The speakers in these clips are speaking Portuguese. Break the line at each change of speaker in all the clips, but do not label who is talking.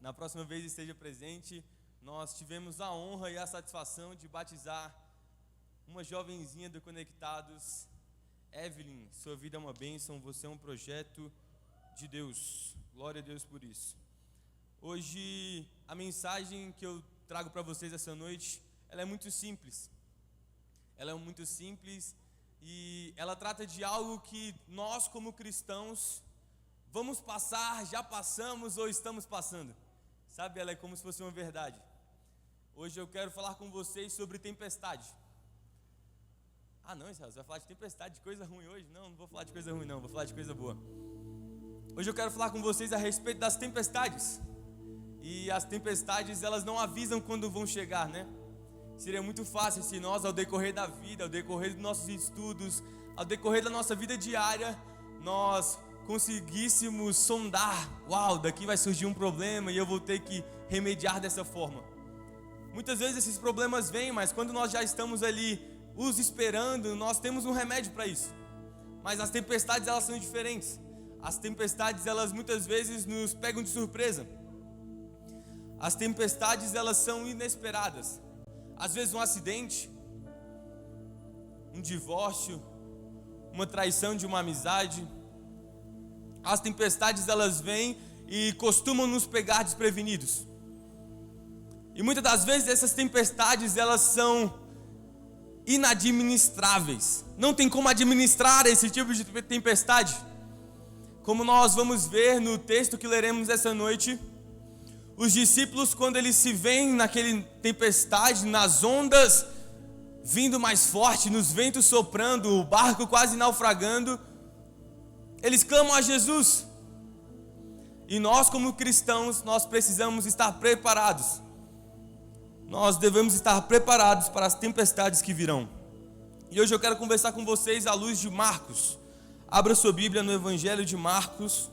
na próxima vez esteja presente. Nós tivemos a honra e a satisfação de batizar uma jovenzinha do Conectados. Evelyn, sua vida é uma bênção, você é um projeto de Deus. Glória a Deus por isso. Hoje, a mensagem que eu trago para vocês essa noite, ela é muito simples. Ela é muito simples e ela trata de algo que nós, como cristãos, vamos passar, já passamos ou estamos passando. Sabe, ela é como se fosse uma verdade. Hoje eu quero falar com vocês sobre tempestade. Ah não, Israel, você vai falar de tempestade, de coisa ruim hoje? Não vou falar de coisa ruim não, vou falar de coisa boa. Hoje eu quero falar com vocês a respeito das tempestades. E as tempestades, elas não avisam quando vão chegar, né? Seria muito fácil se nós, ao decorrer da vida, ao decorrer dos nossos estudos, ao decorrer da nossa vida diária, nós conseguíssemos sondar, uau, daqui vai surgir um problema e eu vou ter que remediar dessa forma. Muitas vezes esses problemas vêm, mas quando nós já estamos ali os esperando, nós temos um remédio para isso. Mas as tempestades, elas são diferentes. As tempestades, elas muitas vezes nos pegam de surpresa. As tempestades, elas são inesperadas. Às vezes um acidente, um divórcio, uma traição de uma amizade. As tempestades, elas vêm e costumam nos pegar desprevenidos. E muitas das vezes essas tempestades, elas são inadministráveis. Não tem como administrar esse tipo de tempestade. Como nós vamos ver no texto que leremos essa noite, os discípulos, quando eles se veem naquele tempestade, nas ondas vindo mais forte, nos ventos soprando, o barco quase naufragando, eles clamam a Jesus. E nós, como cristãos, nós precisamos estar preparados. Nós devemos estar preparados para as tempestades que virão. E hoje eu quero conversar com vocês à luz de Marcos. Abra sua Bíblia no Evangelho de Marcos.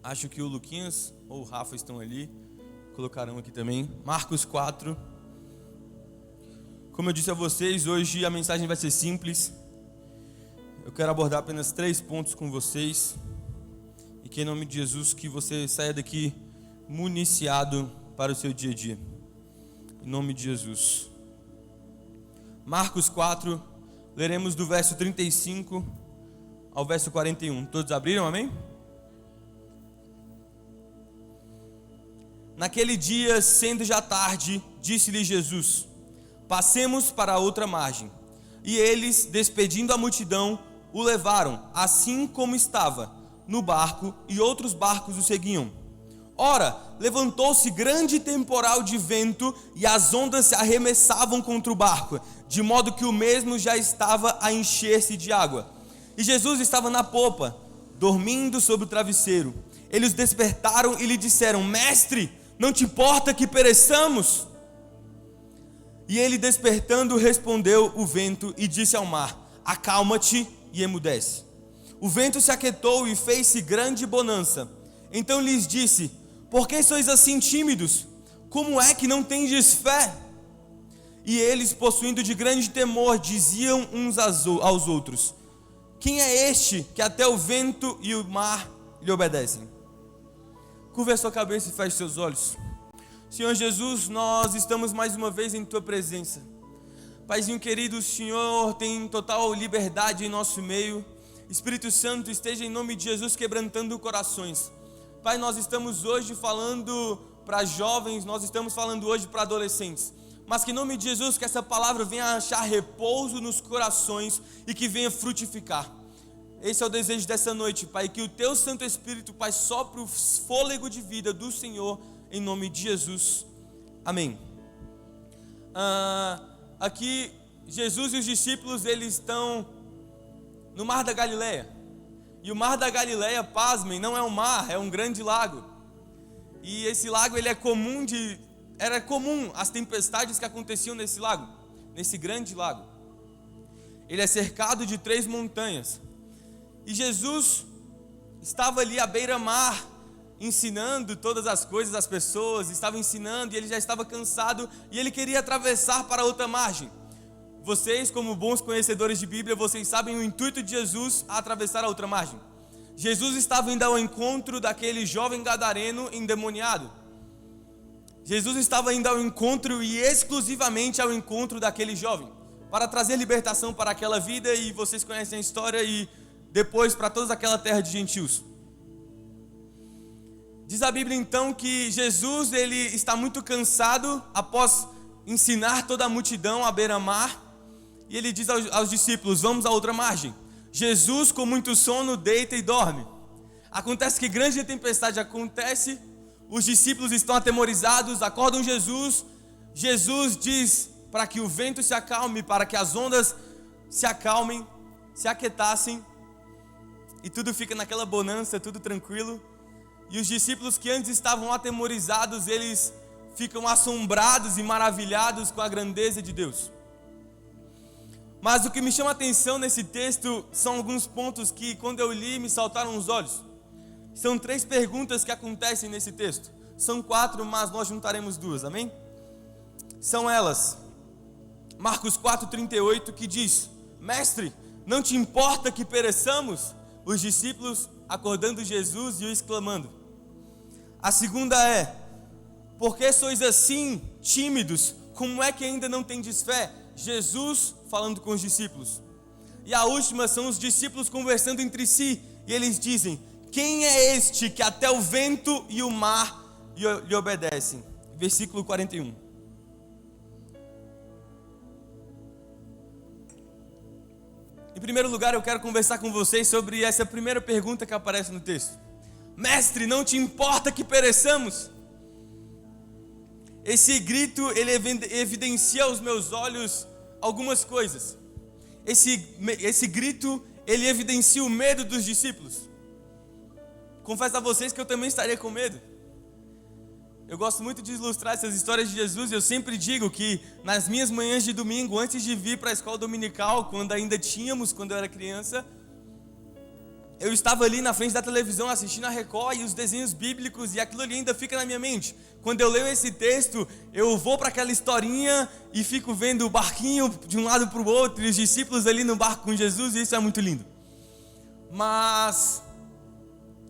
Acho que o Luquinhas ou o Rafa estão ali. Colocarão aqui também. Marcos 4. Como eu disse a vocês, hoje a mensagem vai ser simples. Eu quero abordar apenas 3 pontos com vocês. E que em nome de Jesus, que você saia daqui municiado para o seu dia a dia. Em nome de Jesus. Marcos 4, leremos do verso 35 ao verso 41. Todos abriram, amém? Naquele dia, sendo já tarde, disse-lhe Jesus: passemos para a outra margem. E eles, despedindo a multidão, o levaram, assim como estava, no barco, e outros barcos o seguiam. Ora, levantou-se grande temporal de vento, e as ondas se arremessavam contra o barco, de modo que o mesmo já estava a encher-se de água. E Jesus estava na popa, dormindo sobre o travesseiro. Eles o despertaram e lhe disseram: Mestre, não te importa que pereçamos? E ele, despertando, respondeu o vento e disse ao mar: acalma-te e emudece. O vento se aquietou e fez-se grande bonança. Então lhes disse: por que sois assim tímidos? Como é que não tendes fé? E eles, possuindo de grande temor, diziam uns aos outros: quem é este que até o vento e o mar lhe obedecem? Curva a sua cabeça e feche seus olhos. Senhor Jesus, nós estamos mais uma vez em Tua presença. Paizinho querido, o Senhor tem total liberdade em nosso meio. Espírito Santo, esteja em nome de Jesus quebrantando corações. Pai, nós estamos hoje falando para jovens, nós estamos falando hoje para adolescentes. Mas que em nome de Jesus, que essa palavra venha achar repouso nos corações e que venha frutificar. Esse é o desejo dessa noite, Pai, que o Teu Santo Espírito, Pai, sopre o fôlego de vida do Senhor, em nome de Jesus. Amém. Aqui, Jesus e os discípulos, eles estão no Mar da Galileia. E o Mar da Galileia, pasmem, não é um mar, é um grande lago. E esse lago, ele era comum as tempestades que aconteciam nesse lago, nesse grande lago. Ele é cercado de 3 montanhas. E Jesus estava ali à beira-mar, ensinando todas as coisas às pessoas, estava ensinando e ele já estava cansado e ele queria atravessar para outra margem. Vocês, como bons conhecedores de Bíblia, vocês sabem o intuito de Jesus a atravessar a outra margem. Jesus estava indo ao encontro daquele jovem gadareno endemoniado. Jesus estava indo ao encontro e exclusivamente ao encontro daquele jovem, para trazer libertação para aquela vida, e vocês conhecem a história, e depois para toda aquela terra de gentios. Diz a Bíblia então que Jesus, ele está muito cansado após ensinar toda a multidão à beira-mar, e ele diz aos discípulos: vamos à outra margem. Jesus, com muito sono, deita e dorme. Acontece que grande tempestade acontece, os discípulos estão atemorizados, acordam Jesus. Jesus diz para que o vento se acalme, para que as ondas se acalmem, se aquietassem, e tudo fica naquela bonança, tudo tranquilo. E os discípulos que antes estavam atemorizados, eles ficam assombrados e maravilhados com a grandeza de Deus. Mas o que me chama a atenção nesse texto são alguns pontos que, quando eu li, me saltaram os olhos. São 3 perguntas que acontecem nesse texto. São 4, mas nós juntaremos 2, amém? São elas: Marcos 4,38, que diz: Mestre, não te importa que pereçamos? Os discípulos acordando Jesus e o exclamando. A segunda é: por que sois assim tímidos? Como é que ainda não tendes fé? Jesus falando com os discípulos. E a última são os discípulos conversando entre si, e eles dizem: quem é este que até o vento e o mar lhe obedecem? Versículo 41. Em primeiro lugar, eu quero conversar com vocês sobre essa primeira pergunta que aparece no texto. Mestre, não te importa que pereçamos? Esse grito, ele evidencia aos meus olhos algumas coisas. Esse grito, ele evidencia o medo dos discípulos. Confesso a vocês que eu também estaria com medo. Eu gosto muito de ilustrar essas histórias de Jesus, e eu sempre digo que nas minhas manhãs de domingo, antes de vir para a escola dominical, quando ainda tínhamos, quando eu era criança, eu estava ali na frente da televisão assistindo a Record e os desenhos bíblicos, e aquilo ali ainda fica na minha mente. Quando eu leio esse texto, eu vou para aquela historinha e fico vendo o barquinho de um lado para o outro, e os discípulos ali no barco com Jesus, e isso é muito lindo. Mas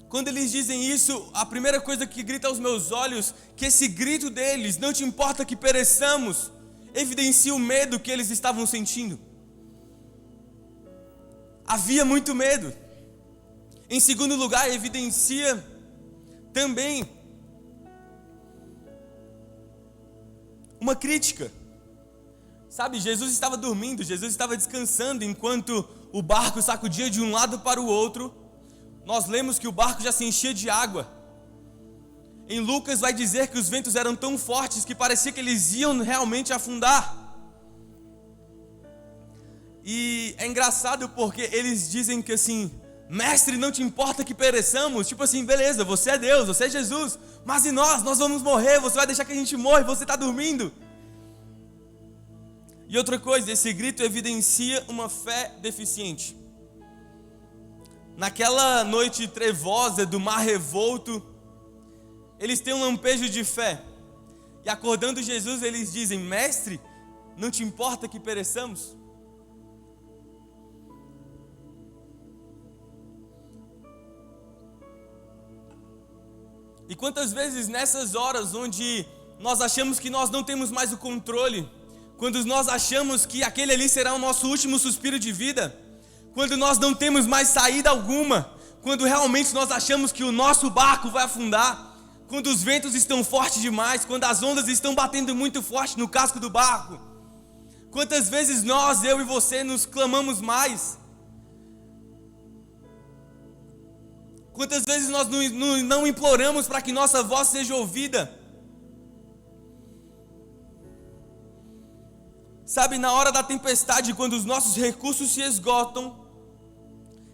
quando eles dizem isso, a primeira coisa que grita aos meus olhos, que esse grito deles, não te importa que pereçamos, evidencia o medo que eles estavam sentindo. Havia muito medo. Em segundo lugar, evidencia também uma crítica. Sabe, Jesus estava dormindo, Jesus estava descansando, enquanto o barco sacudia de um lado para o outro. Nós lemos que o barco já se enchia de água. Em Lucas vai dizer que os ventos eram tão fortes que parecia que eles iam realmente afundar. E é engraçado porque eles dizem que assim: Mestre, não te importa que pereçamos? Tipo assim, beleza, você é Deus, você é Jesus, mas e nós vamos morrer, você vai deixar que a gente morra, você está dormindo. E outra coisa, esse grito evidencia uma fé deficiente. Naquela noite trevosa do mar revolto, eles têm um lampejo de fé, e acordando Jesus, eles dizem: Mestre, não te importa que pereçamos? E quantas vezes nessas horas onde nós achamos que nós não temos mais o controle, quando nós achamos que aquele ali será o nosso último suspiro de vida, quando nós não temos mais saída alguma, quando realmente nós achamos que o nosso barco vai afundar, quando os ventos estão fortes demais, quando as ondas estão batendo muito forte no casco do barco, quantas vezes nós, eu e você, nos clamamos mais? Quantas vezes nós não imploramos para que nossa voz seja ouvida? Sabe, na hora da tempestade, quando os nossos recursos se esgotam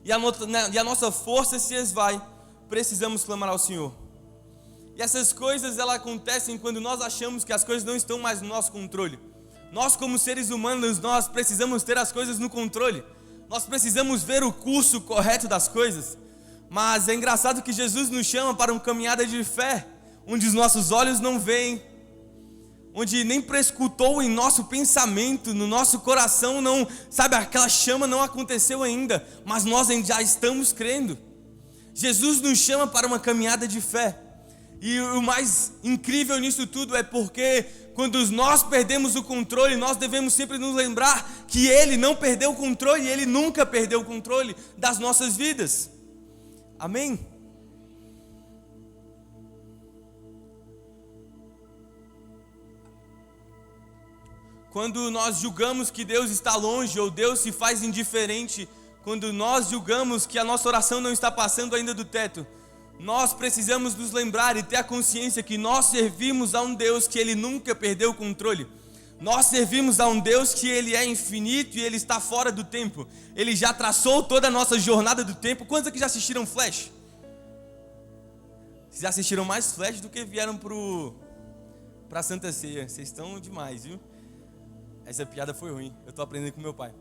e a nossa força se esvai, precisamos clamar ao Senhor. E essas coisas, elas acontecem quando nós achamos que as coisas não estão mais no nosso controle. Nós, como seres humanos, nós precisamos ter as coisas no controle. Nós precisamos ver o curso correto das coisas. Mas é engraçado que Jesus nos chama para uma caminhada de fé, onde os nossos olhos não veem, onde nem prescutou em nosso pensamento, no nosso coração não, sabe, aquela chama não aconteceu ainda, mas nós já estamos crendo. Jesus nos chama para uma caminhada de fé. E o mais incrível nisso tudo é porque quando nós perdemos o controle, nós devemos sempre nos lembrar que Ele não perdeu o controle, Ele nunca perdeu o controle das nossas vidas. Amém? Quando nós julgamos que Deus está longe ou Deus se faz indiferente, quando nós julgamos que a nossa oração não está passando ainda do teto, nós precisamos nos lembrar e ter a consciência que nós servimos a um Deus que Ele nunca perdeu o controle. Nós servimos a um Deus que Ele é infinito e Ele está fora do tempo. Ele já traçou toda a nossa jornada do tempo. Quantos aqui já assistiram Flash? Vocês já assistiram mais Flash do que vieram para Santa Ceia. Vocês estão demais, viu? Essa piada foi ruim. Eu estou aprendendo com meu pai.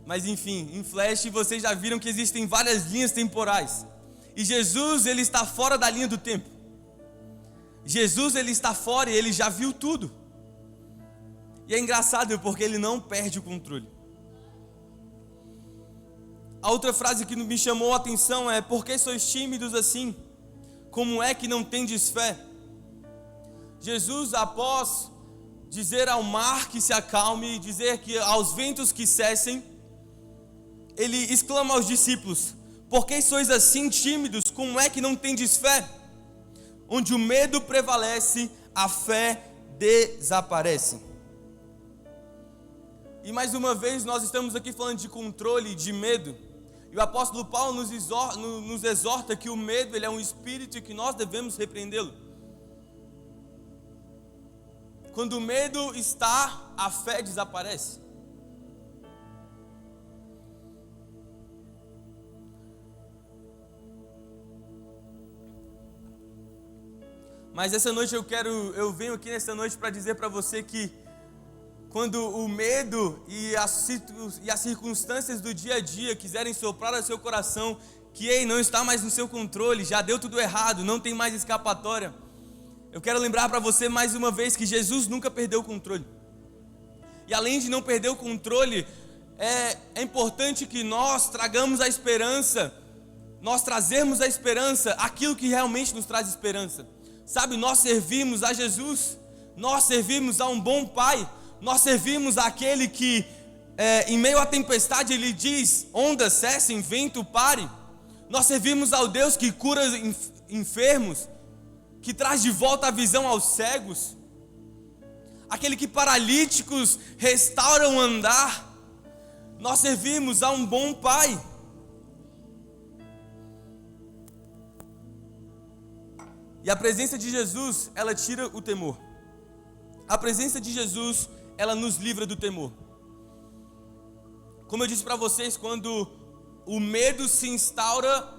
Mas enfim, em Flash vocês já viram que existem várias linhas temporais. E Jesus, Ele está fora da linha do tempo. Jesus, Ele está fora e Ele já viu tudo. E é engraçado porque Ele não perde o controle. A outra frase que me chamou a atenção é: por que sois tímidos assim? Como é que não tendes fé? Jesus, após dizer ao mar que se acalme, dizer que aos ventos que cessem, Ele exclama aos discípulos: por que sois assim tímidos? Como é que não tendes fé? Onde o medo prevalece, a fé desaparece. E mais uma vez nós estamos aqui falando de controle, de medo. E o apóstolo Paulo nos exorta que o medo, ele é um espírito e que nós devemos repreendê-lo. Quando o medo está, a fé desaparece. Mas essa noite eu venho aqui nessa noite para dizer para você que quando o medo e as circunstâncias do dia a dia quiserem soprar ao seu coração que não está mais no seu controle, já deu tudo errado, não tem mais escapatória, eu quero lembrar para você mais uma vez que Jesus nunca perdeu o controle. E além de não perder o controle, é importante que nós tragamos a esperança, nós trazermos a esperança, aquilo que realmente nos traz esperança. Sabe, nós servimos a Jesus, nós servimos a um bom Pai, nós servimos àquele que, em meio à tempestade, Ele diz: ondas cessem, vento pare. Nós servimos ao Deus que cura enfermos, que traz de volta a visão aos cegos, aquele que paralíticos restaura o andar. Nós servimos a um bom Pai. E a presença de Jesus, ela tira o temor. A presença de Jesus, ela nos livra do temor. Como eu disse para vocês, quando o medo se instaura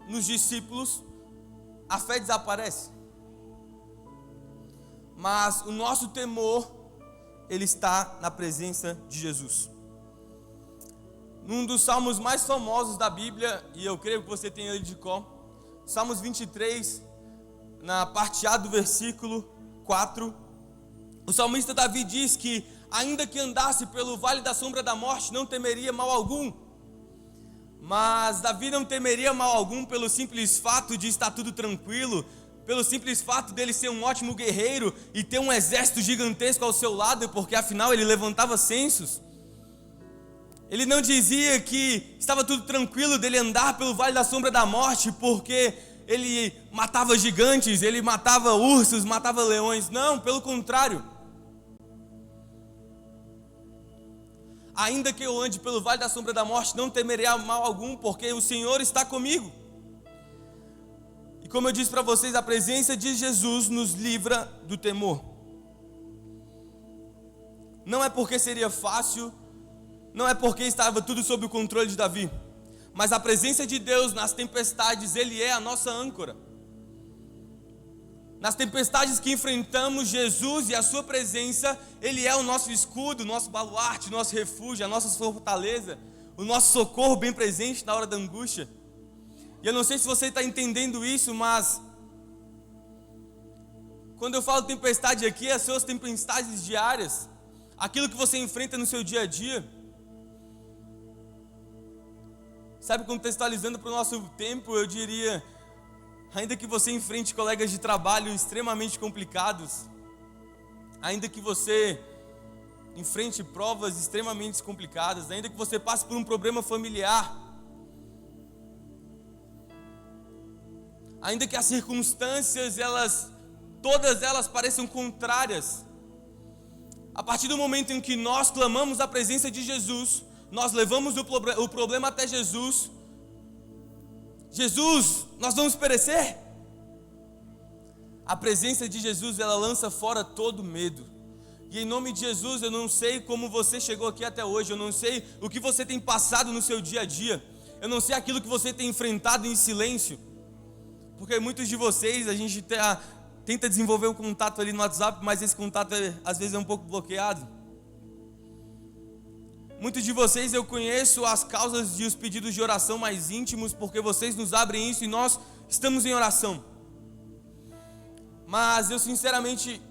nos discípulos, a fé desaparece. Mas o nosso temor, ele está na presença de Jesus. Num dos salmos mais famosos da Bíblia, e eu creio que você tem ele de cor, Salmos 23, na parte A do versículo 4, o salmista Davi diz que ainda que andasse pelo vale da sombra da morte, não temeria mal algum. Mas Davi não temeria mal algum pelo simples fato de estar tudo tranquilo, pelo simples fato dele ser um ótimo guerreiro e ter um exército gigantesco ao seu lado, porque afinal ele levantava censos. Ele não dizia que estava tudo tranquilo dele andar pelo vale da sombra da morte, porque ele matava gigantes, ele matava ursos, matava leões. Não, pelo contrário. Ainda que eu ande pelo vale da sombra da morte, não temerei mal algum, porque o Senhor está comigo. E como eu disse para vocês, a presença de Jesus nos livra do temor. Não é porque seria fácil, não é porque estava tudo sob o controle de Davi, mas a presença de Deus nas tempestades, Ele é a nossa âncora. Nas tempestades que enfrentamos, Jesus e a sua presença, Ele é o nosso escudo, o nosso baluarte, o nosso refúgio, a nossa fortaleza, o nosso socorro bem presente na hora da angústia. E eu não sei se você está entendendo isso, mas quando eu falo tempestade aqui, as suas tempestades diárias, aquilo que você enfrenta no seu dia a dia. Sabe, contextualizando para o nosso tempo, eu diria, ainda que você enfrente colegas de trabalho extremamente complicados, ainda que você enfrente provas extremamente complicadas, ainda que você passe por um problema familiar, ainda que as circunstâncias, todas elas pareçam contrárias, a partir do momento em que nós clamamos a presença de Jesus, nós levamos o problema até Jesus. Jesus, nós vamos perecer? A presença de Jesus, ela lança fora todo medo. E em nome de Jesus, eu não sei como você chegou aqui até hoje, eu não sei o que você tem passado no seu dia a dia, eu não sei aquilo que você tem enfrentado em silêncio, porque muitos de vocês, a gente tenta desenvolver um contato ali no WhatsApp, mas esse contato às vezes é um pouco bloqueado. Muitos de vocês, eu conheço as causas e os pedidos de oração mais íntimos, porque vocês nos abrem isso e nós estamos em oração. Mas eu sinceramente,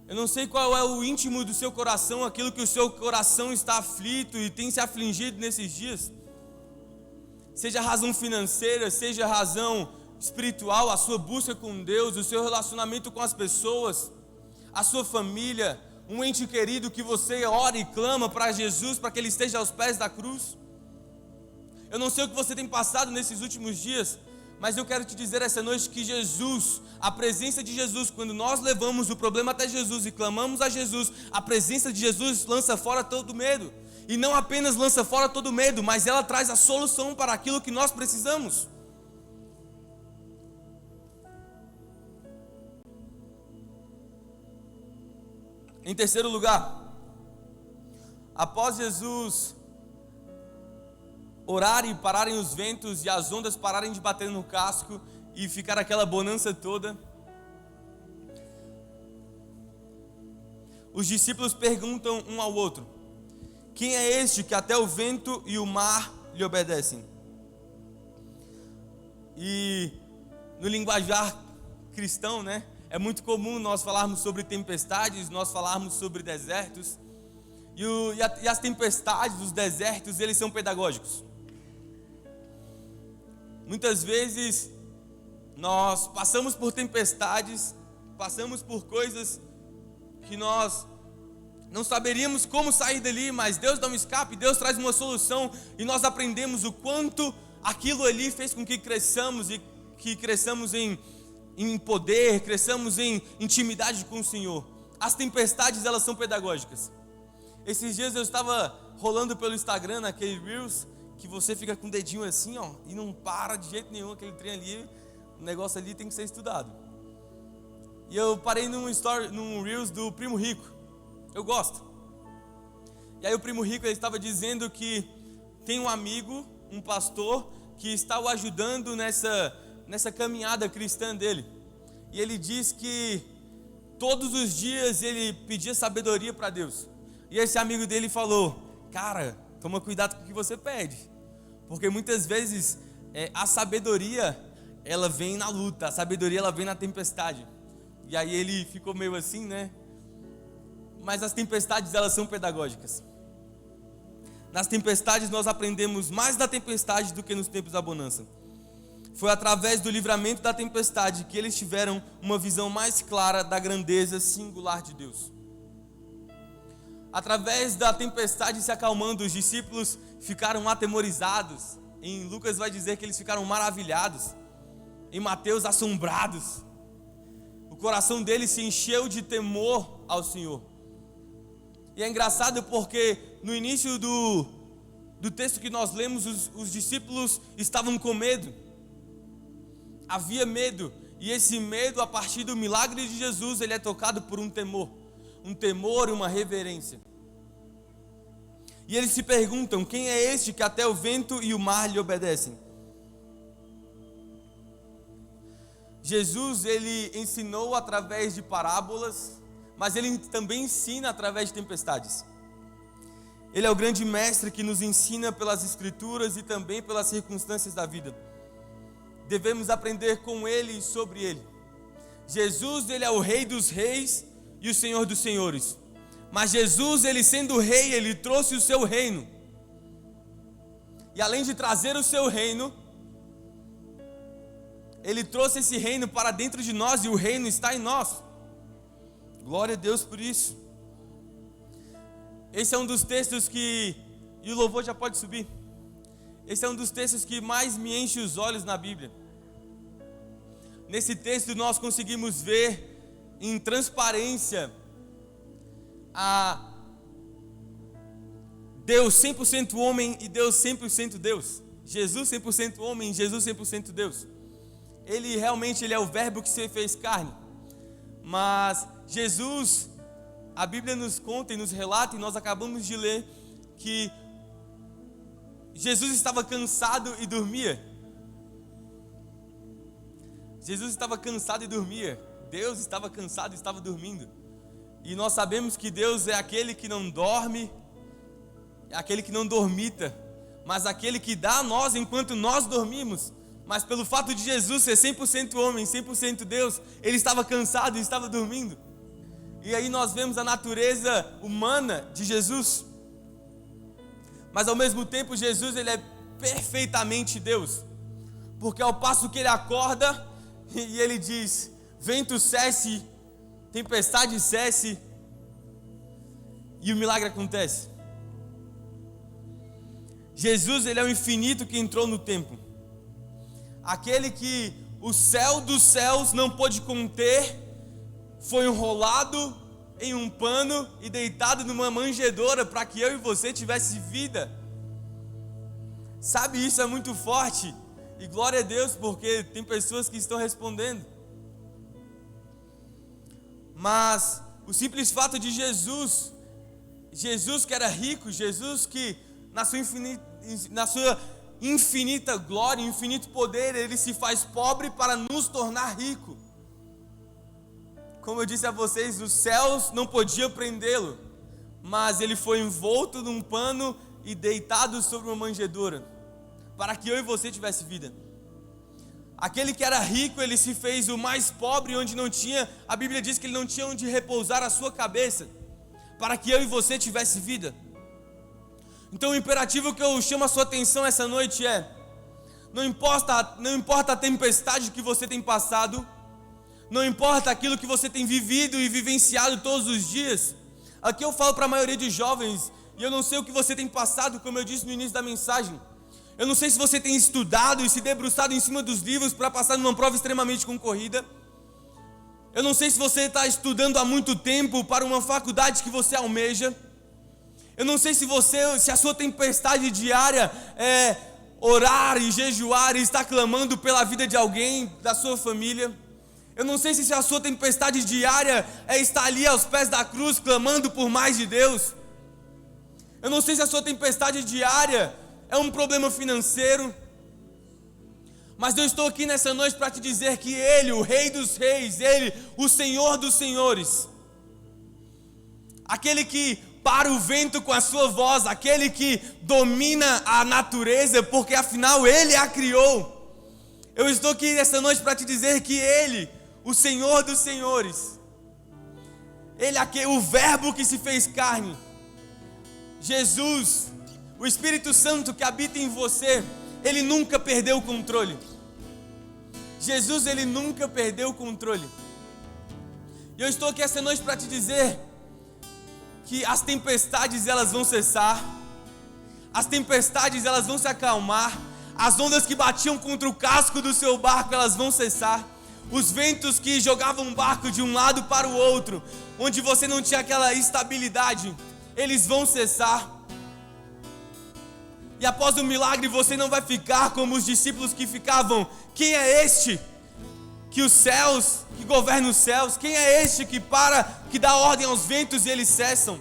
eu não sei qual é o íntimo do seu coração, aquilo que o seu coração está aflito e tem se afligido nesses dias. Seja razão financeira, seja razão espiritual, a sua busca com Deus, o seu relacionamento com as pessoas, a sua família, um ente querido que você ora e clama para Jesus, para que Ele esteja aos pés da cruz. Eu não sei o que você tem passado nesses últimos dias, mas eu quero te dizer essa noite que Jesus, a presença de Jesus, quando nós levamos o problema até Jesus e clamamos a Jesus, a presença de Jesus lança fora todo medo. E não apenas lança fora todo medo, mas ela traz a solução para aquilo que nós precisamos. Em terceiro lugar, após Jesus orar e pararem os ventos e as ondas pararem de bater no casco e ficar aquela bonança toda, os discípulos perguntam um ao outro: quem é este que até o vento e o mar lhe obedecem? E no linguajar cristão, né? É muito comum nós falarmos sobre tempestades, nós falarmos sobre desertos. E as tempestades, os desertos, eles são pedagógicos. Muitas vezes nós passamos por tempestades, passamos por coisas que nós não saberíamos como sair dali, mas Deus dá um escape, Deus traz uma solução, e nós aprendemos o quanto aquilo ali fez com que cresçamos, e que cresçamos em poder, cresçamos em intimidade com o Senhor. As tempestades, elas são pedagógicas. Esses dias eu estava rolando pelo Instagram, naquele Reels, que você fica com o dedinho assim, ó, e não para de jeito nenhum, aquele trem ali, o negócio ali tem que ser estudado. E eu parei num Reels do Primo Rico, eu gosto. E aí o Primo Rico, ele estava dizendo que tem um amigo, um pastor, que está o ajudando nessa caminhada cristã dele. E ele diz que todos os dias ele pedia sabedoria para Deus. E esse amigo dele falou: cara, toma cuidado com o que você pede, porque muitas vezes a sabedoria, ela vem na luta, a sabedoria, ela vem na tempestade. E aí ele ficou meio assim, né? Mas as tempestades, elas são pedagógicas. Nas tempestades nós aprendemos mais da tempestade do que nos tempos da bonança. Foi através do livramento da tempestade que eles tiveram uma visão mais clara da grandeza singular de Deus. Através da tempestade se acalmando, os discípulos ficaram atemorizados. Em Lucas vai dizer que eles ficaram maravilhados. Em Mateus, assombrados. O coração deles se encheu de temor ao Senhor. E é engraçado porque no início do texto que nós lemos, os discípulos estavam com medo. Havia medo, e esse medo, a partir do milagre de Jesus, ele é tocado por um temor e uma reverência. E eles se perguntam: quem é este que até o vento e o mar lhe obedecem? Jesus, ele ensinou através de parábolas, mas ele também ensina através de tempestades. Ele é o grande mestre que nos ensina pelas escrituras e também pelas circunstâncias da vida. Devemos aprender com ele e sobre ele. Jesus, ele é o Rei dos Reis e o Senhor dos Senhores. Mas Jesus, ele sendo rei, ele trouxe o seu reino. E além de trazer o seu reino, ele trouxe esse reino para dentro de nós, e o reino está em nós. Glória a Deus por isso. Esse é um dos textos que, e o louvor já pode subir. Esse é um dos textos que mais me enche os olhos na Bíblia. Nesse texto nós conseguimos ver em transparência a Deus 100% homem e Deus 100% Deus. Jesus 100% homem e Jesus 100% Deus. Ele realmente é o verbo que se fez carne. Mas Jesus, a Bíblia nos conta e nos relata, e nós acabamos de ler, que Jesus estava cansado e dormia. Jesus estava cansado e dormia. Deus estava cansado e estava dormindo. E nós sabemos que Deus é aquele que não dorme, é aquele que não dormita, mas aquele que dá a nós enquanto nós dormimos. Mas pelo fato de Jesus ser 100% homem, 100% Deus, ele estava cansado e estava dormindo. E aí nós vemos a natureza humana de Jesus. Mas ao mesmo tempo Jesus, ele é perfeitamente Deus. Porque ao passo que ele acorda e ele diz: vento cesse, tempestade cesse, e o milagre acontece. Jesus, ele é o infinito que entrou no tempo. Aquele que o céu dos céus não pôde conter, foi enrolado em um pano e deitado numa manjedoura para que eu e você tivesse vida. Sabe, isso é muito forte. E glória a Deus, porque tem pessoas que estão respondendo. Mas o simples fato de Jesus que era rico, Jesus que na sua infinita glória, infinito poder, ele se faz pobre para nos tornar rico. Como eu disse a vocês, os céus não podiam prendê-lo, mas ele foi envolto num pano e deitado sobre uma manjedoura, para que eu e você tivesse vida. Aquele que era rico, ele se fez o mais pobre, onde não tinha, a Bíblia diz que ele não tinha onde repousar a sua cabeça, para que eu e você tivesse vida. Então o imperativo que eu chamo a sua atenção essa noite é: não importa a tempestade que você tem passado, não importa aquilo que você tem vivido e vivenciado todos os dias. Aqui eu falo para a maioria de jovens, e eu não sei o que você tem passado, como eu disse no início da mensagem. Eu não sei se você tem estudado e se debruçado em cima dos livros para passar numa prova extremamente concorrida. Eu não sei se você está estudando há muito tempo para uma faculdade que você almeja. Eu não sei se a sua tempestade diária é orar e jejuar e estar clamando pela vida de alguém da sua família. Eu não sei se a sua tempestade diária é estar ali aos pés da cruz clamando por mais de Deus. Eu não sei se a sua tempestade diária é um problema financeiro. Mas eu estou aqui nessa noite para te dizer que Ele, o Rei dos Reis, Ele, o Senhor dos Senhores, aquele que para o vento com a sua voz, aquele que domina a natureza, porque afinal Ele a criou. Eu estou aqui nessa noite para te dizer que Ele, o Senhor dos Senhores, Ele, o verbo que se fez carne, Jesus, o Espírito Santo que habita em você, Ele nunca perdeu o controle. Jesus, Ele nunca perdeu o controle. E eu estou aqui essa noite para te dizer que as tempestades elas vão cessar, as tempestades elas vão se acalmar, as ondas que batiam contra o casco do seu barco elas vão cessar, os ventos que jogavam o barco de um lado para o outro, onde você não tinha aquela estabilidade, eles vão cessar. E após o milagre você não vai ficar como os discípulos que ficavam: quem é este que governa os céus? Quem é este que dá ordem aos ventos e eles cessam?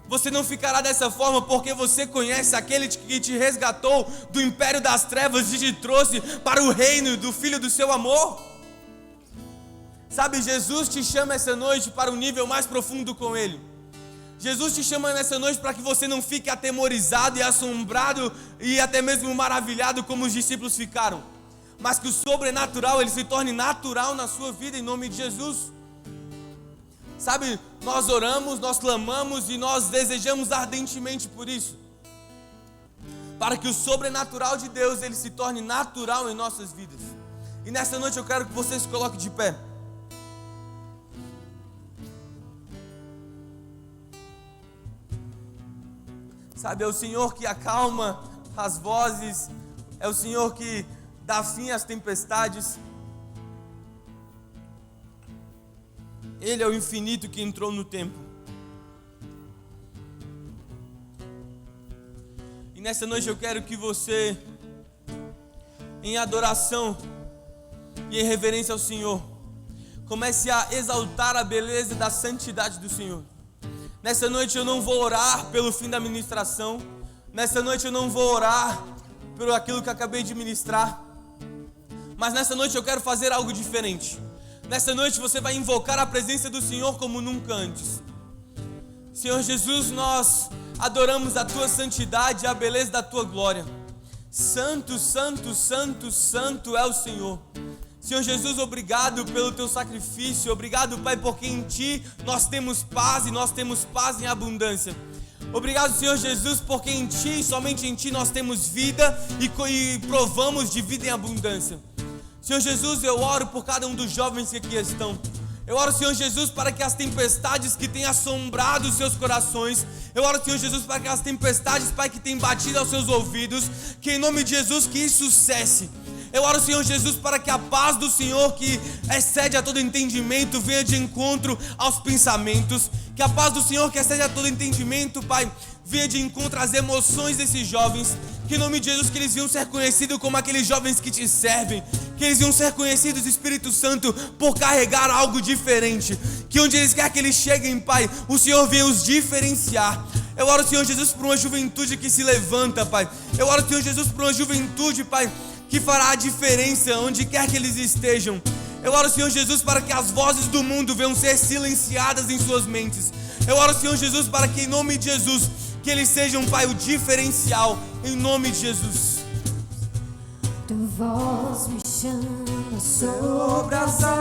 Você não ficará dessa forma, porque você conhece aquele que te resgatou do império das trevas e te trouxe para o reino do Filho do seu amor. Sabe, Jesus te chama essa noite para um nível mais profundo com Ele. Jesus te chama nessa noite para que você não fique atemorizado e assombrado e até mesmo maravilhado como os discípulos ficaram, mas que o sobrenatural ele se torne natural na sua vida em nome de Jesus. Sabe, nós oramos, nós clamamos e nós desejamos ardentemente por isso, para que o sobrenatural de Deus, ele se torne natural em nossas vidas. E nessa noite eu quero que você se coloque de pé. Sabe, é o Senhor que acalma as vozes, é o Senhor que dá fim às tempestades. Ele é o infinito que entrou no tempo. E nessa noite eu quero que você, em adoração e em reverência ao Senhor, comece a exaltar a beleza da santidade do Senhor. Nessa noite eu não vou orar pelo fim da ministração. Nessa noite eu não vou orar por aquilo que acabei de ministrar. Mas nessa noite eu quero fazer algo diferente. Nessa noite você vai invocar a presença do Senhor como nunca antes. Senhor Jesus, nós adoramos a Tua santidade e a beleza da Tua glória. Santo, santo, santo, santo é o Senhor. Senhor Jesus, obrigado pelo Teu sacrifício. Obrigado, Pai, porque em Ti nós temos paz e nós temos paz em abundância. Obrigado, Senhor Jesus, porque em Ti, somente em Ti nós temos vida e provamos de vida em abundância. Senhor Jesus, eu oro por cada um dos jovens que aqui estão. Eu oro, Senhor Jesus, para que as tempestades que têm assombrado os seus corações, eu oro, Senhor Jesus, para que as tempestades, Pai, que têm batido aos seus ouvidos, que em nome de Jesus, que isso cesse. Eu oro, Senhor Jesus, para que a paz do Senhor, que excede a todo entendimento, venha de encontro aos pensamentos. Que a paz do Senhor, que excede a todo entendimento, Pai, venha de encontro às emoções desses jovens. Que em nome de Jesus, que eles venham ser conhecidos como aqueles jovens que Te servem. Que eles venham ser conhecidos, Espírito Santo, por carregar algo diferente. Que onde eles querem que eles cheguem, Pai, o Senhor venha os diferenciar. Eu oro, Senhor Jesus, por uma juventude que se levanta, Pai. Eu oro, Senhor Jesus, por uma juventude, Pai, que fará a diferença onde quer que eles estejam. Eu oro, Senhor Jesus, para que as vozes do mundo venham ser silenciadas em suas mentes. Eu oro, Senhor Jesus, para que em nome de Jesus, que eles sejam, Pai, o diferencial, em nome de Jesus.
Tua voz me chama sobre as águas.